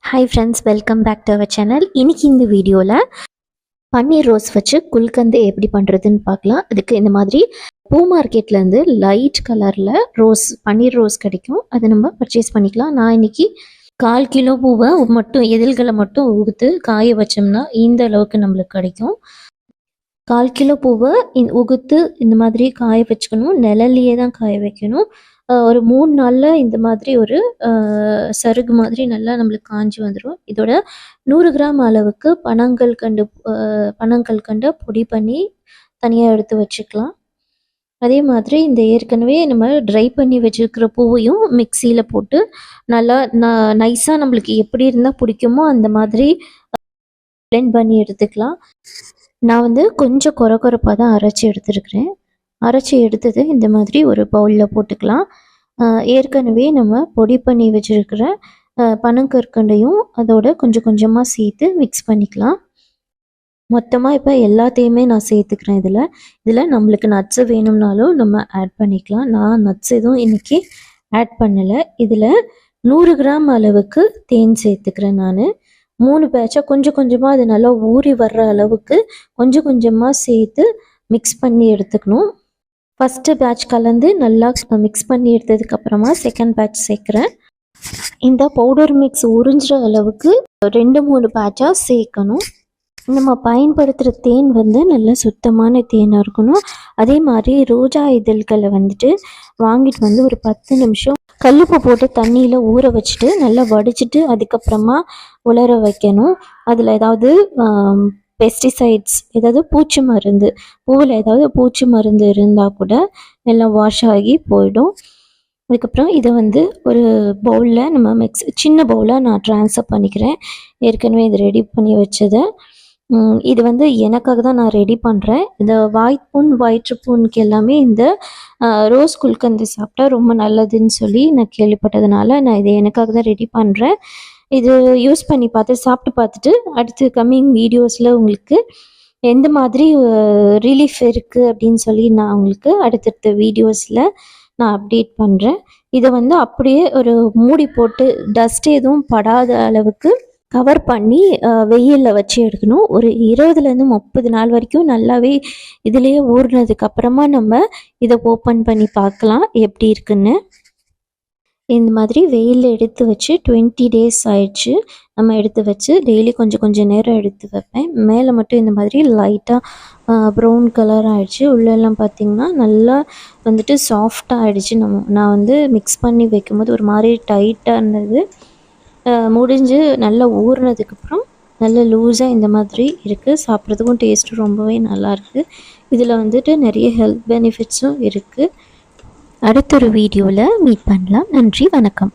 Hi friends, welcome back to our channel. இன்னைக்கு இந்த வீடியோவில் பன்னீர் ரோஸ் வச்சு குல்கந்து எப்படி பண்ணுறதுன்னு பார்க்கலாம். அதுக்கு இந்த மாதிரி பூ மார்க்கெட்லேருந்து லைட் கலரில் பன்னீர் ரோஸ் கிடைக்கும். அதை நம்ம பர்ச்சேஸ் பண்ணிக்கலாம். நான் இன்னைக்கு 1/4 கிலோ பூவை மட்டும் எதில்களை மட்டும் உகுத்து காய வச்சோம்னா இந்த அளவுக்கு நம்மளுக்கு கிடைக்கும். 1/4 கிலோ பூவை உகுத்து இந்த மாதிரி காய வச்சுக்கணும். நிழல்லையே தான் காய வைக்கணும். ஒரு 3 நாளில் இந்த மாதிரி ஒரு சருகு மாதிரி நல்லா நம்மளுக்கு காஞ்சி வந்துடும். இதோட 100 கிராம் அளவுக்கு பனங்கல்கண்டை பொடி பண்ணி தனியாக எடுத்து வச்சுக்கலாம். அதே மாதிரி இந்த ஏற்கனவே நம்ம ட்ரை பண்ணி வச்சுருக்கிற பூவையும் மிக்சியில் போட்டு நல்லா நைஸாக நம்மளுக்கு எப்படி இருந்தால் பிடிக்குமோ அந்த மாதிரி பிளெண்ட் பண்ணி எடுத்துக்கலாம். நான் வந்து கொஞ்சம் கொரப்பாக தான் அரைச்சி எடுத்துருக்கிறேன். அரைச்சி எடுத்தது இந்த மாதிரி ஒரு பவுலில் போட்டுக்கலாம். ஏற்கனவே நம்ம பொடி பண்ணி வச்சுருக்கிற பனங்கற்கண்டையும் அதோட கொஞ்சம் கொஞ்சமாக சேர்த்து மிக்ஸ் பண்ணிக்கலாம். மொத்தமாக இப்போ எல்லாத்தையுமே நான் சேர்த்துக்கிறேன். இதில் நம்மளுக்கு நட்ஸு வேணும்னாலும் நம்ம ஆட் பண்ணிக்கலாம். நான் நட்ஸ் எதுவும் இன்றைக்கி ஆட் பண்ணலை. இதில் 100 கிராம் அளவுக்கு தேன் சேர்த்துக்கிறேன். நான் 3 பேட்சாக கொஞ்சம் கொஞ்சமாக அது நல்லா ஊறி வர்ற அளவுக்கு கொஞ்சம் கொஞ்சமாக சேர்த்து மிக்ஸ் பண்ணி எடுத்துக்கணும். ஃபஸ்ட்டு பேட்ச் கலந்து நல்லா மிக்ஸ் பண்ணி எடுத்ததுக்கப்புறமா செகண்ட் பேட்ச் சேர்க்குறேன். இந்த பவுடர் மிக்ஸ் உறிஞ்சுற அளவுக்கு 2-3 பேட்சாக சேர்க்கணும். நம்ம பயன்படுத்துகிற தேன் வந்து நல்ல சுத்தமான தேனாக இருக்கணும். அதே மாதிரி ரோஜா இதழ்களை வாங்கிட்டு வந்து ஒரு 10 நிமிஷம் கல்லுப்பு போட்டு தண்ணியில் ஊற வச்சுட்டு நல்லா வடிச்சிட்டு அதுக்கப்புறமா உலர வைக்கணும். அதில் ஏதாவது பெஸ்டிசைட்ஸ், ஏதாவது பூவில் ஏதாவது பூச்சி மருந்து இருந்தால் கூட எல்லாம் வாஷ் ஆகி போயிடும். அதுக்கப்புறம் இதை ஒரு பவுலில் நம்ம சின்ன பவுலாக நான் ட்ரான்ஸ்ஃபர் பண்ணிக்கிறேன். ஏற்கனவே இது ரெடி பண்ணி வச்சதை இது எனக்காக தான் நான் ரெடி பண்ணுறேன். இந்த வயிற்றுப்புண்ணுக்கு எல்லாமே இந்த ரோஸ் குல்கந்து சாப்பிட்டா ரொம்ப நல்லதுன்னு சொல்லி நான் கேள்விப்பட்டதுனால நான் இதை எனக்காக தான் ரெடி பண்ணுறேன். இது யூஸ் பண்ணி சாப்பிட்டு பார்த்துட்டு அடுத்து கம்மிங் வீடியோஸில் உங்களுக்கு எந்த மாதிரி ரிலீஃப் இருக்குது அப்படின்னு சொல்லி நான் உங்களுக்கு அடுத்தடுத்த வீடியோஸில் நான் அப்டேட் பண்ணுறேன். இதை அப்படியே ஒரு மூடி போட்டு டஸ்ட் எதுவும் படாத அளவுக்கு கவர் பண்ணி வெயிலில் வச்சு எடுக்கணும். ஒரு 20லேருந்து 30 நாள் வரைக்கும் நல்லாவே இதிலேயே ஊறினதுக்கப்புறமா நம்ம இதை ஓப்பன் பண்ணி பார்க்கலாம் எப்படி இருக்குன்னு. இந்த மாதிரி வெயிலில் எடுத்து வச்சு 20 டேஸ் ஆயிடுச்சு. நம்ம எடுத்து வச்சு டெய்லி கொஞ்சம் நேரம் எடுத்து வைப்பேன். மேலே மட்டும் இந்த மாதிரி லைட்டாக ப்ரௌன் கலர் ஆகிடுச்சு. உள்ளெல்லாம் பார்த்திங்கன்னா நல்லா சாஃப்டாக ஆகிடுச்சு. நான் மிக்ஸ் பண்ணி வைக்கும்போது ஒரு மாதிரி டைட்டாக இருந்தது. முடிஞ்சு நல்லா ஊறினதுக்கப்புறம் நல்லா லூஸாக இந்த மாதிரி இருக்குது. சாப்பிட்றதுக்கும் டேஸ்ட்டும் ரொம்பவே நல்லாயிருக்கு. இதில் நிறைய ஹெல்த் பெனிஃபிட்ஸும் இருக்குது. அடுத்த ஒரு வீடியோவில் மீட் பண்ணலாம். நன்றி, வணக்கம்.